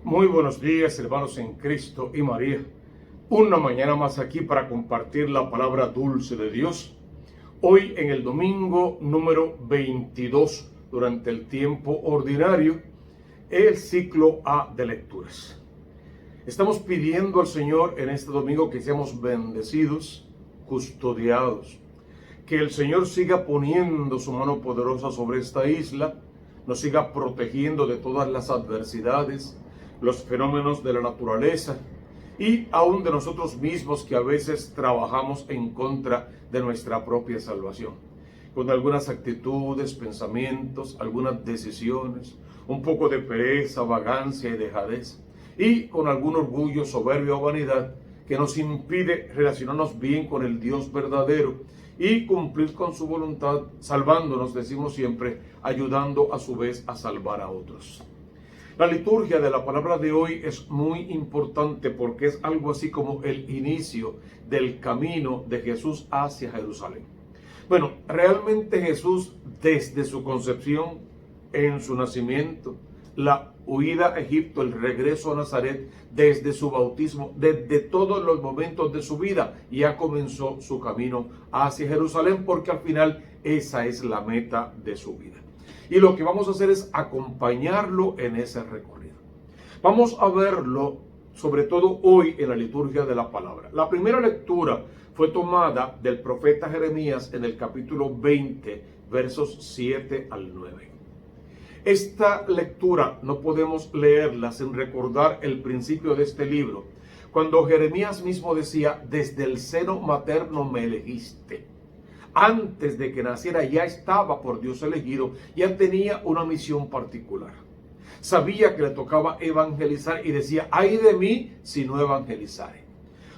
Muy buenos días, hermanos en Cristo y María. Una mañana más aquí para compartir la palabra dulce de Dios. Hoy en el domingo número 22, durante el tiempo ordinario, el ciclo A de lecturas. Estamos pidiendo al Señor en este domingo que seamos bendecidos, custodiados, que el Señor siga poniendo su mano poderosa sobre esta isla, nos siga protegiendo de todas las adversidades, los fenómenos de la naturaleza y aún de nosotros mismos que a veces trabajamos en contra de nuestra propia salvación, con algunas actitudes, pensamientos, algunas decisiones, un poco de pereza, vagancia y dejadez, y con algún orgullo, soberbia o vanidad que nos impide relacionarnos bien con el Dios verdadero y cumplir con su voluntad, salvándonos, decimos siempre, ayudando a su vez a salvar a otros. La liturgia de la palabra de hoy es muy importante porque es algo así como el inicio del camino de Jesús hacia Jerusalén. Bueno, realmente Jesús desde su concepción, en su nacimiento, la huida a Egipto, el regreso a Nazaret, desde su bautismo, desde todos los momentos de su vida, ya comenzó su camino hacia Jerusalén porque al final esa es la meta de su vida. Y lo que vamos a hacer es acompañarlo en ese recorrido. Vamos a verlo sobre todo hoy en la liturgia de la palabra. La primera lectura fue tomada del profeta Jeremías en el capítulo 20, versos 7 al 9. Esta lectura no podemos leerla sin recordar el principio de este libro, cuando Jeremías mismo decía: desde el seno materno me elegiste. Antes de que naciera ya estaba por Dios elegido, ya tenía una misión particular. Sabía que le tocaba evangelizar y decía: ay de mí si no evangelizare.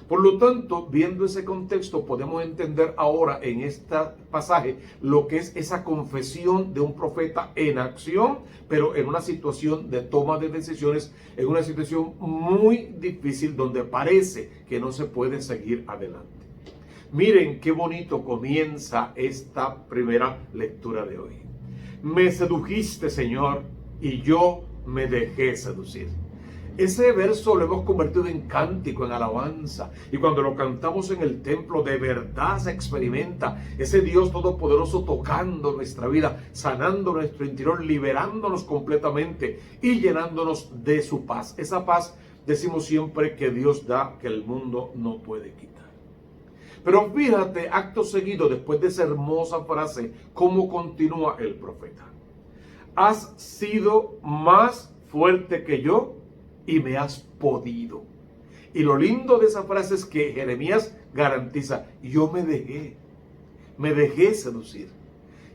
Por lo tanto, viendo ese contexto, podemos entender ahora en este pasaje lo que es esa confesión de un profeta en acción, pero en una situación de toma de decisiones, en una situación muy difícil donde parece que no se puede seguir adelante. Miren qué bonito comienza esta primera lectura de hoy. Me sedujiste, Señor, y yo me dejé seducir. Ese verso lo hemos convertido en cántico, en alabanza. Y cuando lo cantamos en el templo, de verdad se experimenta ese Dios todopoderoso tocando nuestra vida, sanando nuestro interior, liberándonos completamente y llenándonos de su paz. Esa paz, decimos siempre, que Dios da, que el mundo no puede quitar. Pero fíjate, acto seguido, después de esa hermosa frase, cómo continúa el profeta. Has sido más fuerte que yo y me has podido. Y lo lindo de esa frase es que Jeremías garantiza: yo me dejé seducir.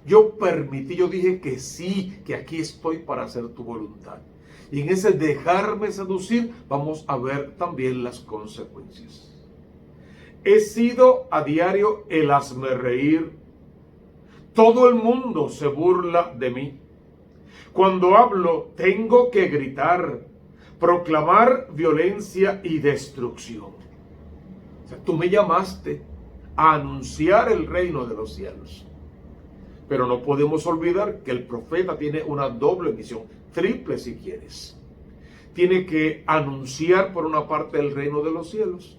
Yo permití, yo dije que sí, que aquí estoy para hacer tu voluntad. Y en ese dejarme seducir vamos a ver también las consecuencias. He sido a diario el hazmerreír. Todo el mundo se burla de mí. Cuando hablo tengo que gritar, proclamar violencia y destrucción. O sea, tú me llamaste a anunciar el reino de los cielos. Pero no podemos olvidar que el profeta tiene una doble misión, triple si quieres. Tiene que anunciar por una parte el reino de los cielos.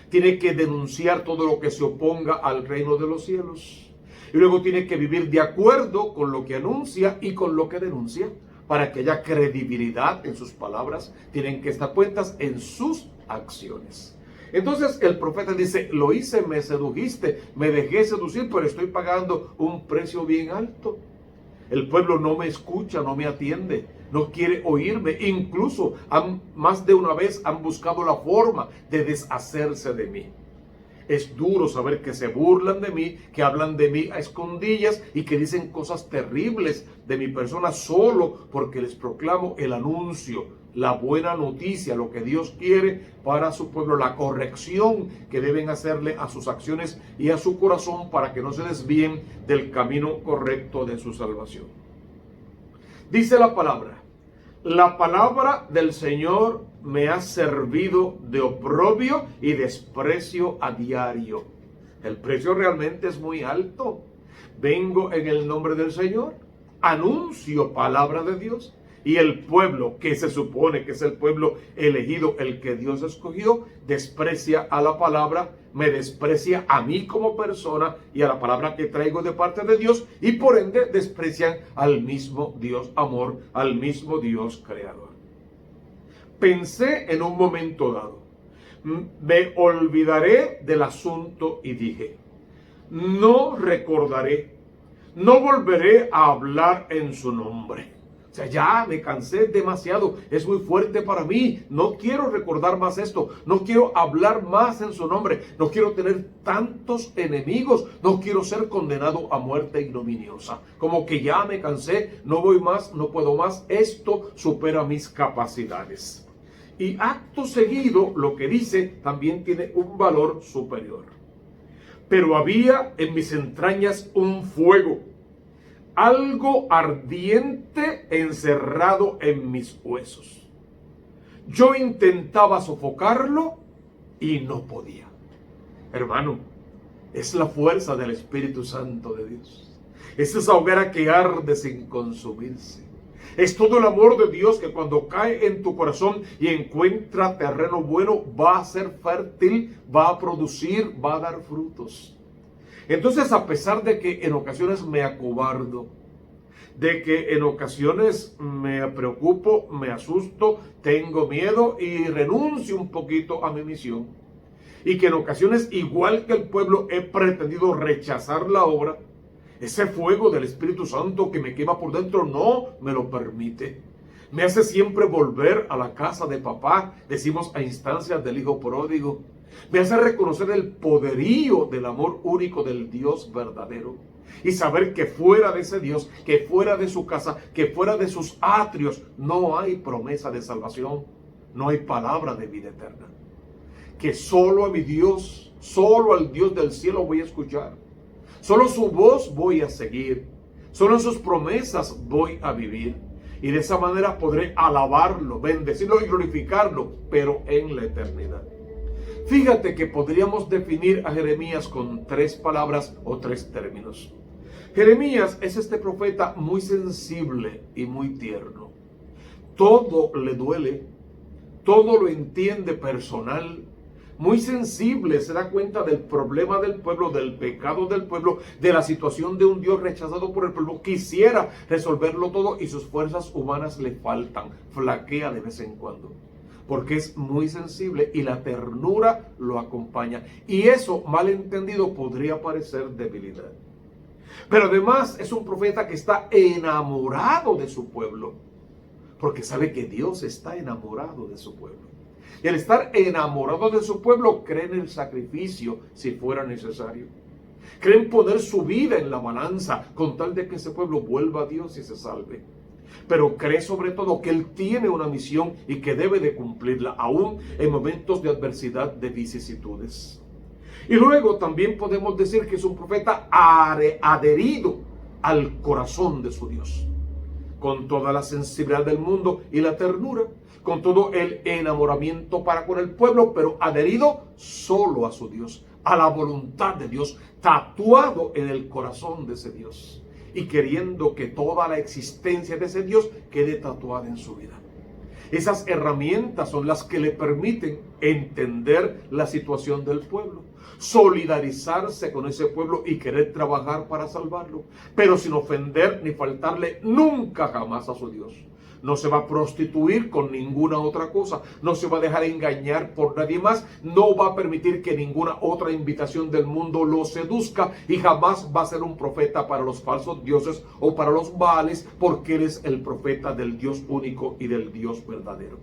Tiene que denunciar todo lo que se oponga al reino de los cielos. Y luego tiene que vivir de acuerdo con lo que anuncia y con lo que denuncia, para que haya credibilidad en sus palabras. Tienen que estar puestas en sus acciones. Entonces el profeta dice: lo hice, me sedujiste, me dejé seducir, pero estoy pagando un precio bien alto. El pueblo no me escucha, no me atiende, no quiere oírme. Incluso más de una vez han buscado la forma de deshacerse de mí. Es duro saber que se burlan de mí, que hablan de mí a escondillas y que dicen cosas terribles de mi persona solo porque les proclamo el anuncio, la buena noticia, lo que Dios quiere para su pueblo, la corrección que deben hacerle a sus acciones y a su corazón para que no se desvíen del camino correcto de su salvación. Dice la palabra del Señor me ha servido de oprobio y desprecio a diario. El precio realmente es muy alto. Vengo en el nombre del Señor, anuncio palabra de Dios y el pueblo, que se supone que es el pueblo elegido, el que Dios escogió, desprecia a la palabra, me desprecia a mí como persona y a la palabra que traigo de parte de Dios, y por ende desprecian al mismo Dios amor, al mismo Dios creador. Pensé en un momento dado, me olvidaré del asunto y dije, no recordaré, no volveré a hablar en su nombre. O sea, ya me cansé demasiado, es muy fuerte para mí, no quiero recordar más esto, no quiero hablar más en su nombre, no quiero tener tantos enemigos, no quiero ser condenado a muerte ignominiosa. Como que ya me cansé, no voy más, no puedo más, esto supera mis capacidades. Y acto seguido, lo que dice también tiene un valor superior. Pero había en mis entrañas un fuego, algo ardiente encerrado en mis huesos. Yo intentaba sofocarlo y no podía. Hermano, es la fuerza del Espíritu Santo de Dios. Es esa hoguera que arde sin consumirse. Es todo el amor de Dios que cuando cae en tu corazón y encuentra terreno bueno, va a ser fértil, va a producir, va a dar frutos. Entonces, a pesar de que en ocasiones me acobardo, de que en ocasiones me preocupo, me asusto, tengo miedo y renuncio un poquito a mi misión, y que en ocasiones, igual que el pueblo, he pretendido rechazar la obra, ese fuego del Espíritu Santo que me quema por dentro no me lo permite. Me hace siempre volver a la casa de papá, decimos a instancias del hijo pródigo. Me hace reconocer el poderío del amor único del Dios verdadero y saber que fuera de ese Dios, que fuera de su casa, que fuera de sus atrios, no hay promesa de salvación, no hay palabra de vida eterna. Que solo a mi Dios, solo al Dios del cielo voy a escuchar, solo su voz voy a seguir, solo en sus promesas voy a vivir. Y de esa manera podré alabarlo, bendecirlo y glorificarlo, pero en la eternidad. Fíjate que podríamos definir a Jeremías con 3 palabras o 3 términos. Jeremías es este profeta muy sensible y muy tierno. Todo le duele, todo lo entiende personal, muy sensible, se da cuenta del problema del pueblo, del pecado del pueblo, de la situación de un Dios rechazado por el pueblo. Quisiera resolverlo todo y sus fuerzas humanas le faltan, flaquea de vez en cuando, porque es muy sensible y la ternura lo acompaña. Y eso, mal entendido, podría parecer debilidad. Pero además es un profeta que está enamorado de su pueblo, porque sabe que Dios está enamorado de su pueblo. Y al estar enamorado de su pueblo, cree en el sacrificio si fuera necesario. Cree en poner su vida en la balanza con tal de que ese pueblo vuelva a Dios y se salve. Pero cree sobre todo que Él tiene una misión y que debe de cumplirla, aún en momentos de adversidad, de vicisitudes. Y luego también podemos decir que es un profeta adherido al corazón de su Dios, con toda la sensibilidad del mundo y la ternura, con todo el enamoramiento para con el pueblo, pero adherido solo a su Dios, a la voluntad de Dios, tatuado en el corazón de ese Dios y queriendo que toda la existencia de ese Dios quede tatuada en su vida. Esas herramientas son las que le permiten entender la situación del pueblo, solidarizarse con ese pueblo y querer trabajar para salvarlo, pero sin ofender ni faltarle nunca jamás a su Dios. No se va a prostituir con ninguna otra cosa, no se va a dejar engañar por nadie más, no va a permitir que ninguna otra invitación del mundo lo seduzca y jamás va a ser un profeta para los falsos dioses o para los baales, porque él es el profeta del Dios único y del Dios verdadero.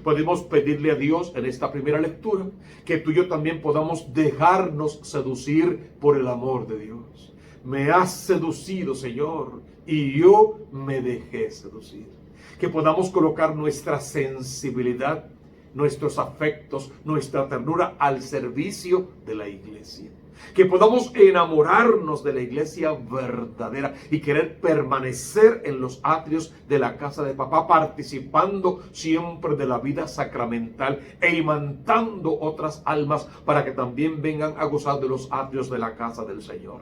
Podemos pedirle a Dios en esta primera lectura que tú y yo también podamos dejarnos seducir por el amor de Dios. Me has seducido, Señor, y yo me dejé seducir. Que podamos colocar nuestra sensibilidad, nuestros afectos, nuestra ternura al servicio de la iglesia. Que podamos enamorarnos de la iglesia verdadera y querer permanecer en los atrios de la casa de papá, participando siempre de la vida sacramental e imantando otras almas para que también vengan a gozar de los atrios de la casa del Señor.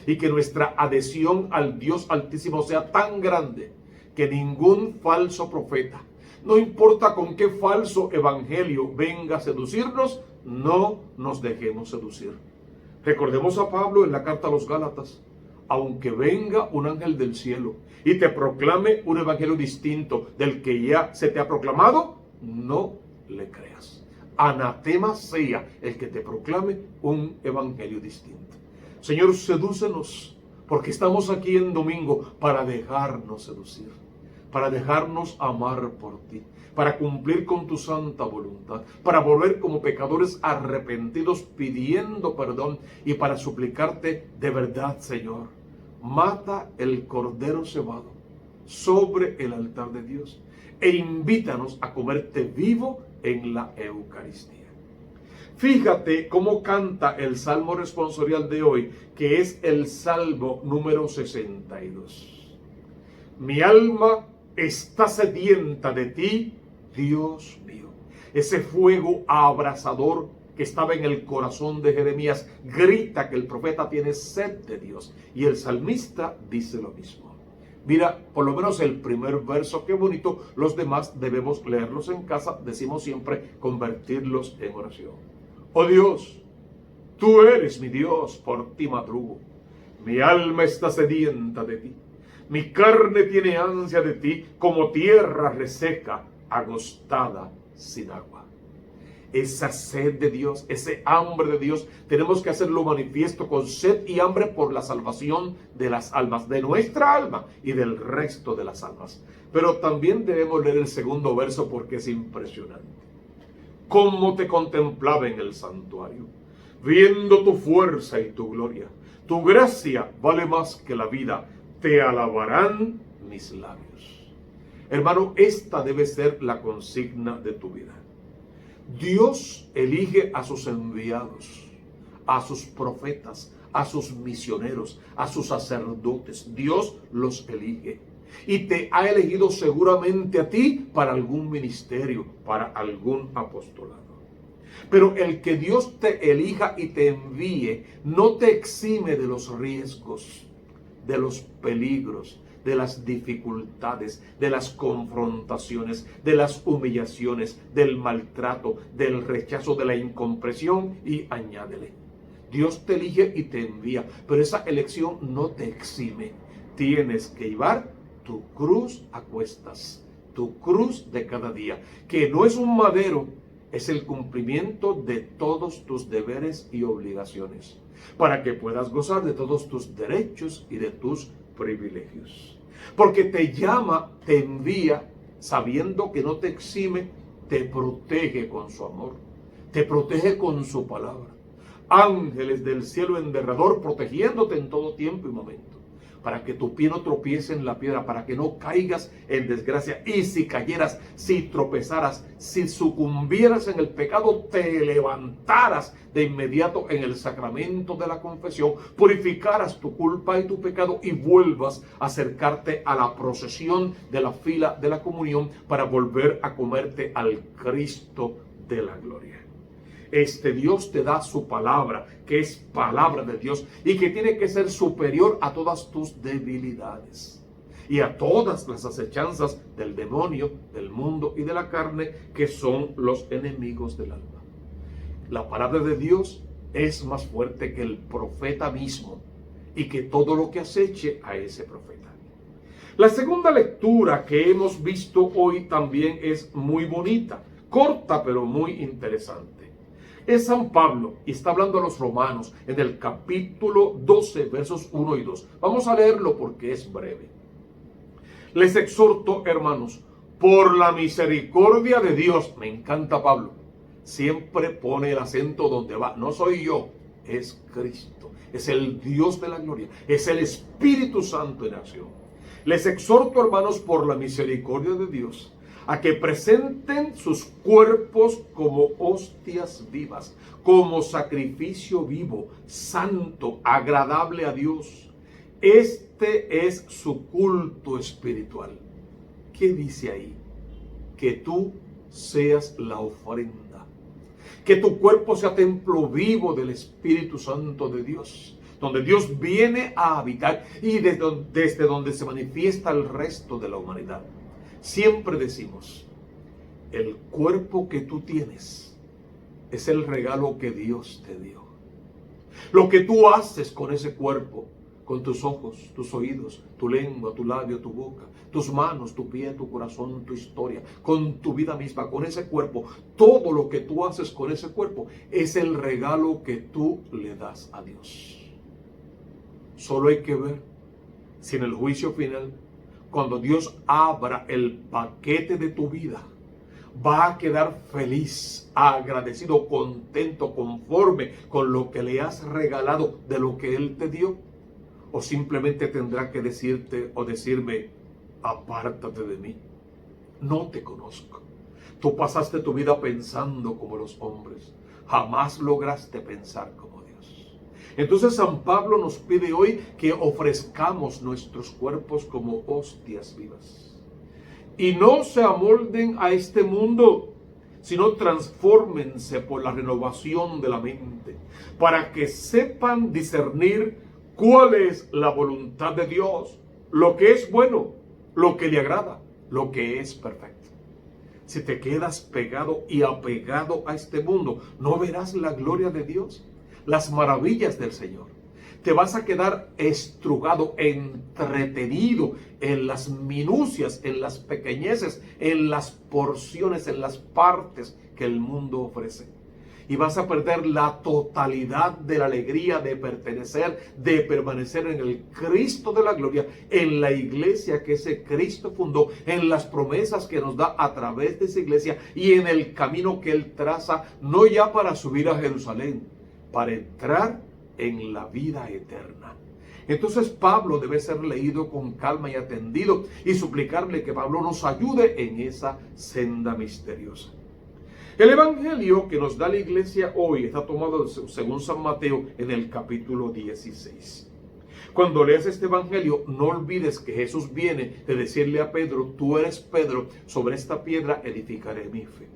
Y que nuestra adhesión al Dios Altísimo sea tan grande que ningún falso profeta, no importa con qué falso evangelio venga a seducirnos, no nos dejemos seducir. Recordemos a Pablo en la carta a los Gálatas: aunque venga un ángel del cielo y te proclame un evangelio distinto del que ya se te ha proclamado, no le creas. Anatema sea el que te proclame un evangelio distinto. Señor, sedúcenos, porque estamos aquí en domingo para dejarnos seducir, para dejarnos amar por ti, para cumplir con tu santa voluntad, para volver como pecadores arrepentidos pidiendo perdón y para suplicarte de verdad, Señor. Mata el cordero cebado sobre el altar de Dios e invítanos a comerte vivo en la Eucaristía. Fíjate cómo canta el salmo responsorial de hoy, que es el salmo número 62. Mi alma está sedienta de ti, Dios mío. Ese fuego abrasador que estaba en el corazón de Jeremías grita que el profeta tiene sed de Dios, y el salmista dice lo mismo. Mira, por lo menos el primer verso, qué bonito. Los demás debemos leerlos en casa. Decimos siempre convertirlos en oración. Oh Dios, tú eres mi Dios, por ti madrugo. Mi alma está sedienta de ti. Mi carne tiene ansia de ti, como tierra reseca, agostada sin agua. Esa sed de Dios, ese hambre de Dios, tenemos que hacerlo manifiesto con sed y hambre por la salvación de las almas, de nuestra alma y del resto de las almas. Pero también debemos leer el segundo verso porque es impresionante. Cómo te contemplaba en el santuario, viendo tu fuerza y tu gloria. Tu gracia vale más que la vida, te alabarán mis labios. Hermano, esta debe ser la consigna de tu vida. Dios elige a sus enviados, a sus profetas, a sus misioneros, a sus sacerdotes. Dios los elige. Y te ha elegido seguramente a ti para algún ministerio, para algún apostolado. Pero el que Dios te elija y te envíe no te exime de los riesgos, de los peligros, de las dificultades, de las confrontaciones, de las humillaciones, del maltrato, del rechazo, de la incomprensión, y añádele. Dios te elige y te envía, pero esa elección no te exime. Tienes que llevar tu cruz a cuestas, tu cruz de cada día, que no es un madero, es el cumplimiento de todos tus deberes y obligaciones, para que puedas gozar de todos tus derechos y de tus privilegios. Porque te llama, te envía, sabiendo que no te exime, te protege con su amor, te protege con su palabra. Ángeles del cielo en derredor protegiéndote en todo tiempo y momento, para que tu pie no tropiece en la piedra, para que no caigas en desgracia. Y si cayeras, si tropezaras, si sucumbieras en el pecado, te levantaras de inmediato en el sacramento de la confesión, purificaras tu culpa y tu pecado y vuelvas a acercarte a la procesión de la fila de la comunión para volver a comerte al Cristo de la gloria. Este Dios te da su palabra, que es palabra de Dios y que tiene que ser superior a todas tus debilidades y a todas las acechanzas del demonio, del mundo y de la carne, que son los enemigos del alma. La palabra de Dios es más fuerte que el profeta mismo y que todo lo que aceche a ese profeta. La segunda lectura que hemos visto hoy también es muy bonita, corta pero muy interesante. Es San Pablo y está hablando a los romanos en el capítulo 12, versos 1 y 2. Vamos a leerlo porque es breve. Les exhorto, hermanos, por la misericordia de Dios. Me encanta Pablo. Siempre pone el acento donde va. No soy yo, es Cristo. Es el Dios de la gloria. Es el Espíritu Santo en acción. Les exhorto, hermanos, por la misericordia de Dios, a que presenten sus cuerpos como hostias vivas, como sacrificio vivo, santo, agradable a Dios. Este es su culto espiritual. ¿Qué dice ahí? Que tú seas la ofrenda. Que tu cuerpo sea templo vivo del Espíritu Santo de Dios. donde Dios viene a habitar y desde donde se manifiesta el resto de la humanidad. Siempre decimos, el cuerpo que tú tienes es el regalo que Dios te dio. Lo que tú haces con ese cuerpo, con tus ojos, tus oídos, tu lengua, tu labio, tu boca, tus manos, tu pie, tu corazón, tu historia, con tu vida misma, con ese cuerpo, todo lo que tú haces con ese cuerpo es el regalo que tú le das a Dios. Solo hay que ver si en el juicio final, cuando Dios abra el paquete de tu vida, va a quedar feliz, agradecido, contento, conforme con lo que le has regalado de lo que Él te dio. O simplemente tendrá que decirte o decirme, apártate de mí, no te conozco. Tú pasaste tu vida pensando como los hombres, jamás lograste pensar como Dios. Entonces San Pablo nos pide hoy que ofrezcamos nuestros cuerpos como hostias vivas. Y no se amolden a este mundo, sino transfórmense por la renovación de la mente, para que sepan discernir cuál es la voluntad de Dios, lo que es bueno, lo que le agrada, lo que es perfecto. Si te quedas pegado y apegado a este mundo, no verás la gloria de Dios, las maravillas del Señor. Te vas a quedar estrugado, entretenido en las minucias, en las pequeñeces, en las porciones, en las partes que el mundo ofrece. Y vas a perder la totalidad de la alegría de pertenecer, de permanecer en el Cristo de la gloria, en la iglesia que ese Cristo fundó, en las promesas que nos da a través de esa iglesia y en el camino que Él traza, no ya para subir a Jerusalén, para entrar en la vida eterna. Entonces Pablo debe ser leído con calma y atendido y suplicarle que Pablo nos ayude en esa senda misteriosa. El evangelio que nos da la iglesia hoy está tomado según San Mateo en el capítulo 16. Cuando leas este evangelio, no olvides que Jesús viene de decirle a Pedro, tú eres Pedro, sobre esta piedra edificaré mi fe.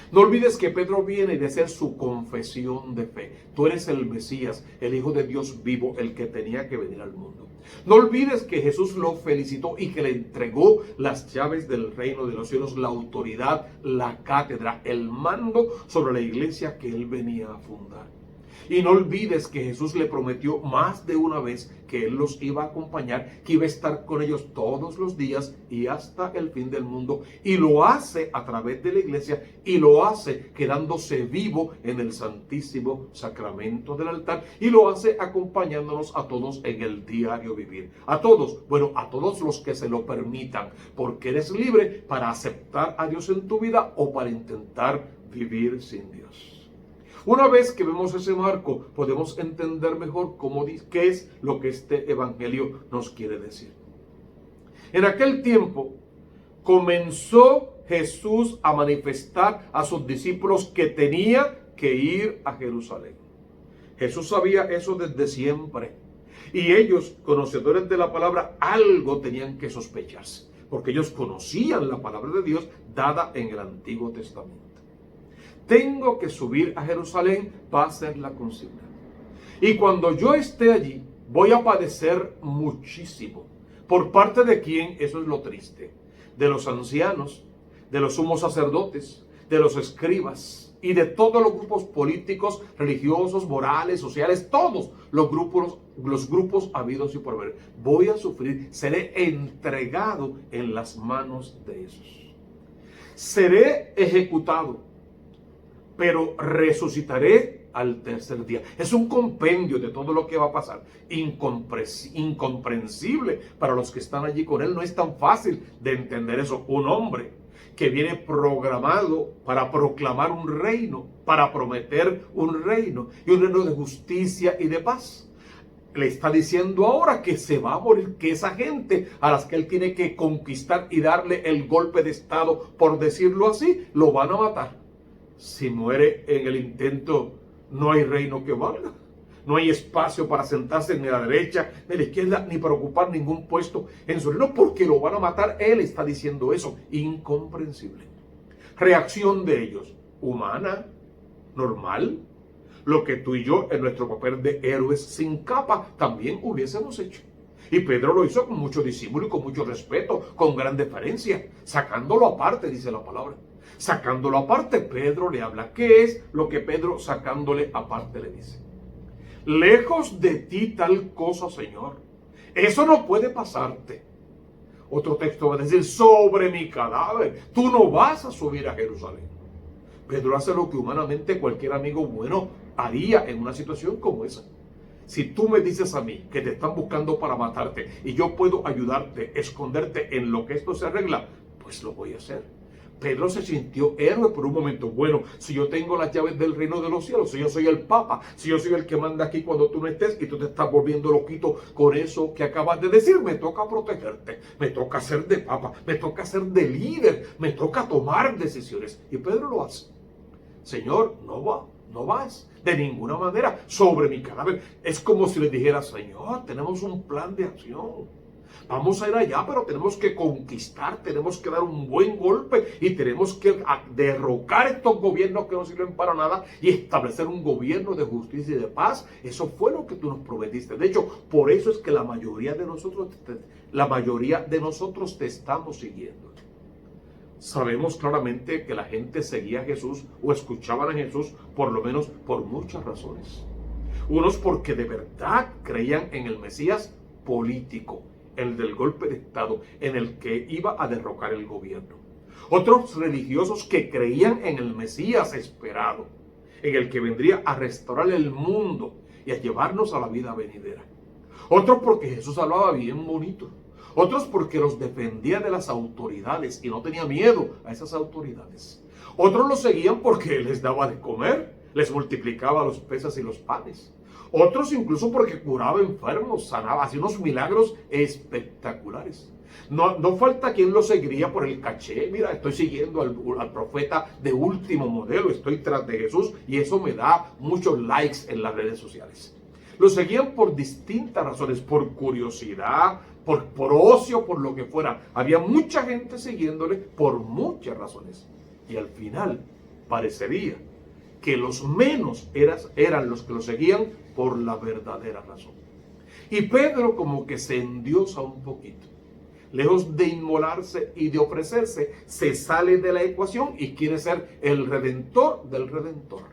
No olvides que Pedro viene de hacer su confesión de fe. Tú eres el Mesías, el Hijo de Dios vivo, el que tenía que venir al mundo. No olvides que Jesús lo felicitó y que le entregó las llaves del reino de los cielos, la autoridad, la cátedra, el mando sobre la iglesia que él venía a fundar. Y no olvides que Jesús le prometió más de una vez que Él los iba a acompañar, que iba a estar con ellos todos los días y hasta el fin del mundo. Y lo hace a través de la iglesia y lo hace quedándose vivo en el Santísimo Sacramento del altar. Y lo hace acompañándonos a todos en el diario vivir. A todos, bueno, a todos los que se lo permitan, porque eres libre para aceptar a Dios en tu vida o para intentar vivir sin Dios. Una vez que vemos ese marco, podemos entender mejor qué es lo que este evangelio nos quiere decir. En aquel tiempo, comenzó Jesús a manifestar a sus discípulos que tenía que ir a Jerusalén. Jesús sabía eso desde siempre. Y ellos, conocedores de la palabra, algo tenían que sospecharse, porque ellos conocían la palabra de Dios dada en el Antiguo Testamento. Tengo que subir a Jerusalén, va a ser la consigna. Y cuando yo esté allí, voy a padecer muchísimo. ¿Por parte de quién? Eso es lo triste. De los ancianos, de los sumos sacerdotes, de los escribas y de todos los grupos políticos, religiosos, morales, sociales, todos los grupos habidos y por haber. Voy a sufrir, seré entregado en las manos de esos. Seré ejecutado, pero resucitaré al tercer día. Es un compendio de todo lo que va a pasar. Incomprensible para los que están allí con él. No es tan fácil de entender eso. Un hombre que viene programado para proclamar un reino, para prometer un reino, y un reino de justicia y de paz. Le está diciendo ahora que se va a morir, que esa gente a las que él tiene que conquistar y darle el golpe de estado, por decirlo así, lo van a matar. Si muere en el intento, no hay reino que valga. No hay espacio para sentarse ni a la derecha, ni a la izquierda, ni para ocupar ningún puesto en su reino, porque lo van a matar. Él está diciendo eso. Incomprensible. Reacción de ellos, humana, normal. lo que tú y yo en nuestro papel de héroes sin capa también hubiésemos hecho. Y Pedro lo hizo con mucho disimulo y con mucho respeto, con gran deferencia, sacándolo aparte, dice la palabra. Sacándolo aparte, Pedro le habla. ¿Qué es lo que Pedro sacándole aparte le dice? Lejos de ti tal cosa, Señor. Eso no puede pasarte. Otro texto va a decir, sobre mi cadáver, tú no vas a subir a Jerusalén. Pedro hace lo que humanamente cualquier amigo bueno haría en una situación como esa. Si tú me dices a mí que te están buscando para matarte y yo puedo ayudarte, esconderte en lo que esto se arregla, pues lo voy a hacer. Pedro se sintió héroe por un momento. Bueno, si yo tengo las llaves del reino de los cielos, si yo soy el Papa, si yo soy el que manda aquí cuando tú no estés y tú te estás volviendo loquito con eso que acabas de decir, me toca protegerte, me toca ser de Papa, me toca ser de líder, me toca tomar decisiones. Y Pedro lo hace. Señor, no vas de ninguna manera sobre mi cadáver. Es como si le dijera, Señor, tenemos un plan de acción. Vamos a ir allá, pero tenemos que conquistar, tenemos que dar un buen golpe y tenemos que derrocar estos gobiernos que no sirven para nada y establecer un gobierno de justicia y de paz. Eso fue lo que tú nos prometiste. De hecho, por eso es que la mayoría de nosotros te estamos siguiendo. Sabemos claramente que la gente seguía a Jesús o escuchaban a Jesús por lo menos por muchas razones. Unos porque de verdad creían en el Mesías político, el del golpe de Estado, en el que iba a derrocar el gobierno. Otros religiosos que creían en el Mesías esperado, en el que vendría a restaurar el mundo y a llevarnos a la vida venidera. Otros porque Jesús hablaba bien bonito. Otros porque los defendía de las autoridades y no tenía miedo a esas autoridades. Otros los seguían porque les daba de comer, les multiplicaba los peces y los panes. Otros incluso porque curaba enfermos, sanaba, hacía unos milagros espectaculares. No falta quien lo seguiría por el caché. Mira, estoy siguiendo al profeta de último modelo, estoy tras de Jesús y eso me da muchos likes en las redes sociales. Lo seguían por distintas razones, por curiosidad, por ocio, por lo que fuera. Había mucha gente siguiéndole por muchas razones. Y al final parecería que los menos eran los que lo seguían por la verdadera razón. Y Pedro como que se endiosa un poquito. Lejos de inmolarse y de ofrecerse, se sale de la ecuación y quiere ser el redentor del redentor.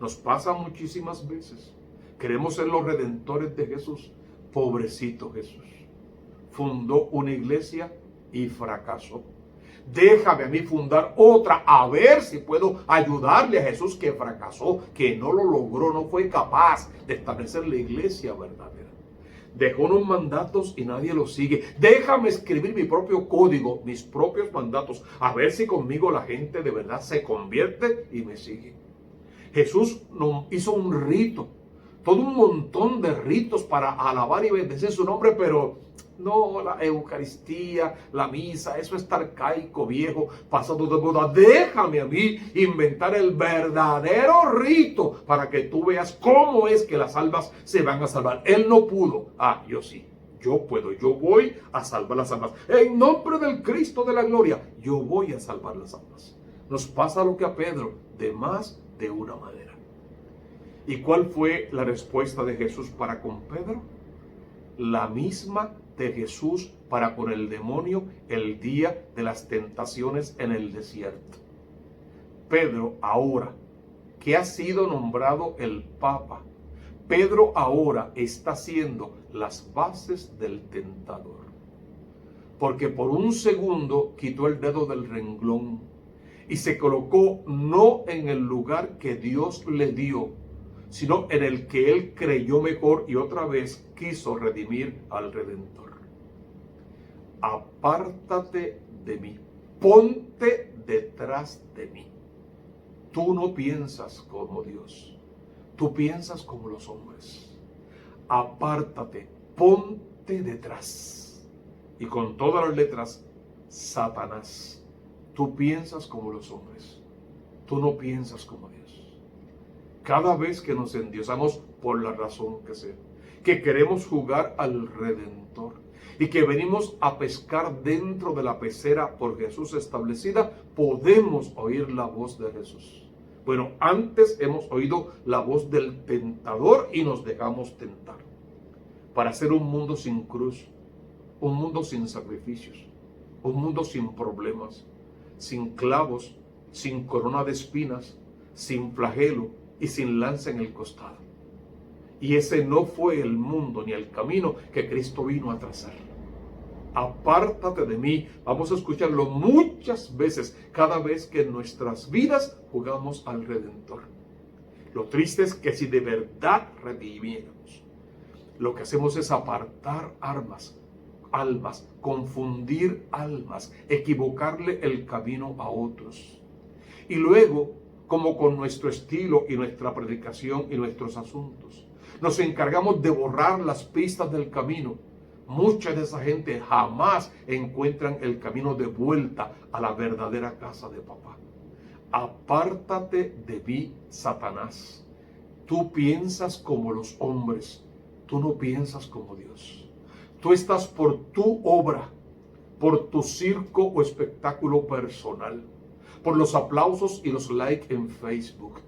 Nos pasa muchísimas veces. Queremos ser los redentores de Jesús. Pobrecito Jesús. Fundó una iglesia y fracasó. Déjame a mí fundar otra, a ver si puedo ayudarle a Jesús que fracasó, que no lo logró, no fue capaz de establecer la iglesia verdadera. Dejó unos mandatos y nadie los sigue. Déjame escribir mi propio código, mis propios mandatos, a ver si conmigo la gente de verdad se convierte y me sigue. Jesús hizo un rito, todo un montón de ritos para alabar y bendecir su nombre, pero no, la Eucaristía, la misa, eso está arcaico, viejo, pasado de moda. Déjame a mí inventar el verdadero rito para que tú veas cómo es que las almas se van a salvar. Él no pudo, yo sí. Yo puedo, yo voy a salvar las almas. En nombre del Cristo de la gloria, yo voy a salvar las almas. Nos pasa lo que a Pedro, de más de una manera. ¿Y cuál fue la respuesta de Jesús para con Pedro? La misma de Jesús para con el demonio el día de las tentaciones en el desierto. Pedro ahora, que ha sido nombrado el Papa, Pedro ahora está haciendo las bases del tentador. Porque por un segundo quitó el dedo del renglón y se colocó no en el lugar que Dios le dio, sino en el que él creyó mejor y otra vez quiso redimir al Redentor. Apártate de mí, ponte detrás de mí. Tú no piensas como Dios, tú piensas como los hombres. Apártate, ponte detrás. Y con todas las letras, Satanás, tú piensas como los hombres, tú no piensas como Dios. Cada vez que nos endiosamos por la razón que sea, que queremos jugar al Redentor y que venimos a pescar dentro de la pecera por Jesús establecida, podemos oír la voz de Jesús. Bueno, antes hemos oído la voz del tentador y nos dejamos tentar para hacer un mundo sin cruz, un mundo sin sacrificios, un mundo sin problemas, sin clavos, sin corona de espinas, sin flagelo y sin lanza en el costado. Y ese no fue el mundo ni el camino que Cristo vino a trazar. Apártate de mí. Vamos a escucharlo muchas veces, cada vez que en nuestras vidas jugamos al Redentor. Lo triste es que si de verdad redimiéramos, lo que hacemos es apartar almas, confundir almas, equivocarle el camino a otros. Y luego, como con nuestro estilo y nuestra predicación y nuestros asuntos, nos encargamos de borrar las pistas del camino. Mucha de esa gente jamás encuentran el camino de vuelta a la verdadera casa de papá. Apártate de mí, Satanás. Tú piensas como los hombres, tú no piensas como Dios. Tú estás por tu obra, por tu circo o espectáculo personal, por los aplausos y los likes en Facebook.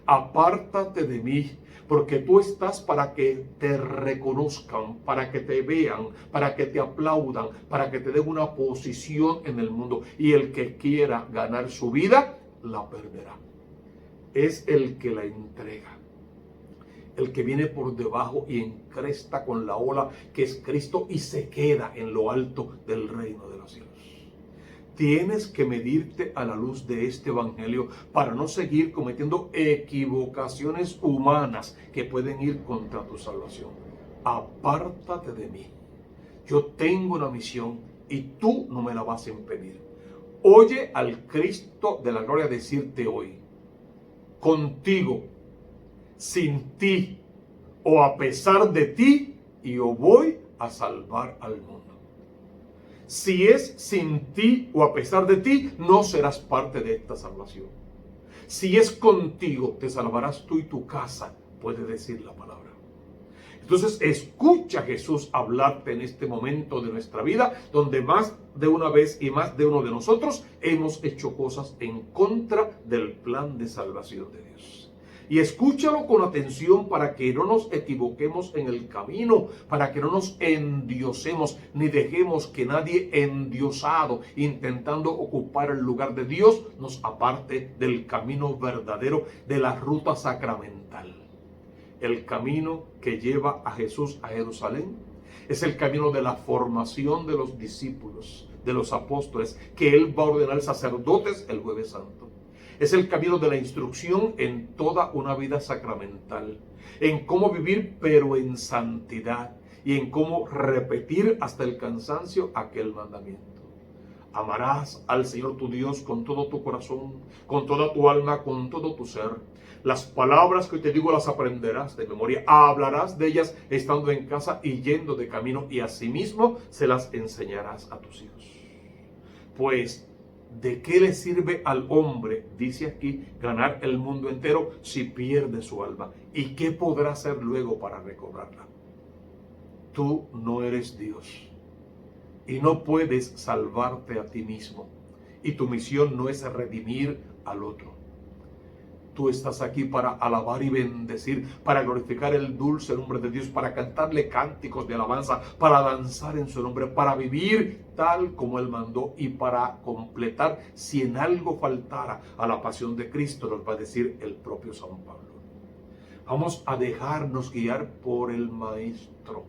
Apártate de mí, porque tú estás para que te reconozcan, para que te vean, para que te aplaudan, para que te den una posición en el mundo. Y el que quiera ganar su vida, la perderá. Es el que la entrega, el que viene por debajo y encresta con la ola que es Cristo y se queda en lo alto del reino de los cielos. Tienes que medirte a la luz de este evangelio para no seguir cometiendo equivocaciones humanas que pueden ir contra tu salvación. Apártate de mí. Yo tengo una misión y tú no me la vas a impedir. Oye al Cristo de la gloria decirte hoy: contigo, sin ti o a pesar de ti, yo voy a salvar al mundo. Si es sin ti o a pesar de ti, no serás parte de esta salvación. Si es contigo, te salvarás tú y tu casa, puede decir la palabra. Entonces escucha a Jesús hablarte en este momento de nuestra vida, donde más de una vez y más de uno de nosotros hemos hecho cosas en contra del plan de salvación de Dios. Y escúchalo con atención para que no nos equivoquemos en el camino, para que no nos endiosemos, ni dejemos que nadie endiosado, intentando ocupar el lugar de Dios, nos aparte del camino verdadero, de la ruta sacramental. El camino que lleva a Jesús a Jerusalén es el camino de la formación de los discípulos, de los apóstoles, que Él va a ordenar sacerdotes el Jueves Santo. Es el camino de la instrucción en toda una vida sacramental, en cómo vivir pero en santidad y en cómo repetir hasta el cansancio aquel mandamiento. Amarás al Señor tu Dios con todo tu corazón, con toda tu alma, con todo tu ser. Las palabras que te digo las aprenderás de memoria, hablarás de ellas estando en casa y yendo de camino, y asimismo se las enseñarás a tus hijos. Pues, ¿de qué le sirve al hombre, dice aquí, ganar el mundo entero si pierde su alma? ¿Y qué podrá hacer luego para recobrarla? Tú no eres Dios y no puedes salvarte a ti mismo. Y tu misión no es redimir al otro. Tú estás aquí para alabar y bendecir, para glorificar el dulce nombre de Dios, para cantarle cánticos de alabanza, para danzar en su nombre, para vivir tal como Él mandó y para completar, si en algo faltara a la pasión de Cristo, nos va a decir el propio San Pablo. Vamos a dejarnos guiar por el Maestro.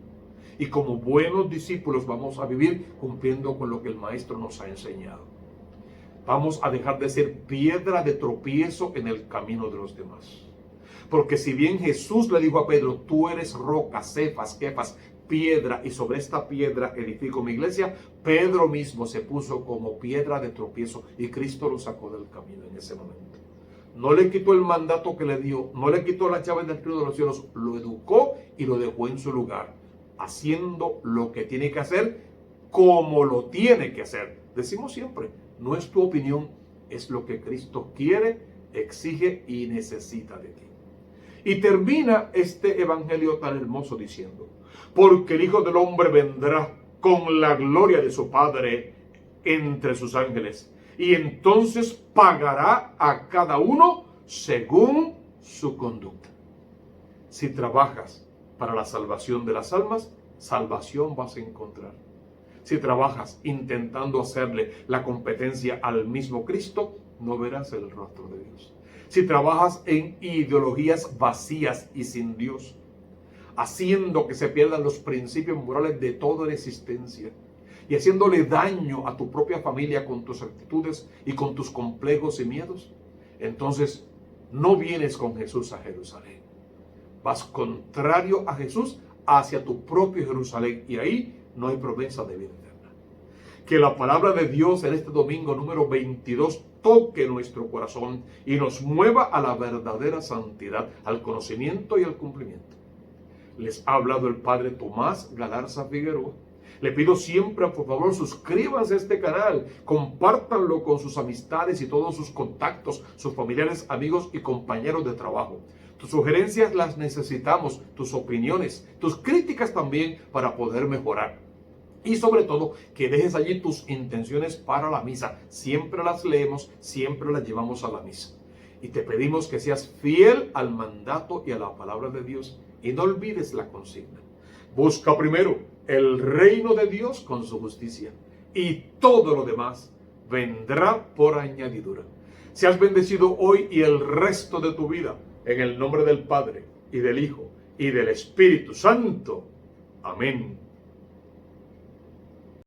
Y como buenos discípulos vamos a vivir cumpliendo con lo que el Maestro nos ha enseñado. Vamos a dejar de ser piedra de tropiezo en el camino de los demás. Porque si bien Jesús le dijo a Pedro: tú eres roca, Cefas, piedra, y sobre esta piedra edifico mi iglesia, Pedro mismo se puso como piedra de tropiezo y Cristo lo sacó del camino en ese momento. No le quitó el mandato que le dio, no le quitó las llaves del reino de los cielos, lo educó y lo dejó en su lugar, haciendo lo que tiene que hacer como lo tiene que hacer. Decimos siempre, no es tu opinión, es lo que Cristo quiere, exige y necesita de ti. Y termina este evangelio tan hermoso diciendo: porque el Hijo del Hombre vendrá con la gloria de su Padre entre sus ángeles, y entonces pagará a cada uno según su conducta. Si trabajas para la salvación de las almas, salvación vas a encontrar. Si trabajas intentando hacerle la competencia al mismo Cristo, no verás el rostro de Dios. Si trabajas en ideologías vacías y sin Dios, haciendo que se pierdan los principios morales de toda la existencia y haciéndole daño a tu propia familia con tus actitudes y con tus complejos y miedos, entonces no vienes con Jesús a Jerusalén. Vas contrario a Jesús hacia tu propio Jerusalén y ahí no hay promesa de vida eterna. Que la palabra de Dios en este domingo número 22 toque nuestro corazón y nos mueva a la verdadera santidad, al conocimiento y al cumplimiento. Les ha hablado el Padre Tomás Galarza Figueroa. Le pido siempre, por favor, suscríbanse a este canal, compártanlo con sus amistades y todos sus contactos, sus familiares, amigos y compañeros de trabajo. Tus sugerencias las necesitamos, tus opiniones, tus críticas también para poder mejorar. Y sobre todo, que dejes allí tus intenciones para la misa. Siempre las leemos, siempre las llevamos a la misa. Y te pedimos que seas fiel al mandato y a la palabra de Dios. Y no olvides la consigna. Busca primero el reino de Dios con su justicia. Y todo lo demás vendrá por añadidura. Seas bendecido hoy y el resto de tu vida. En el nombre del Padre, y del Hijo, y del Espíritu Santo. Amén.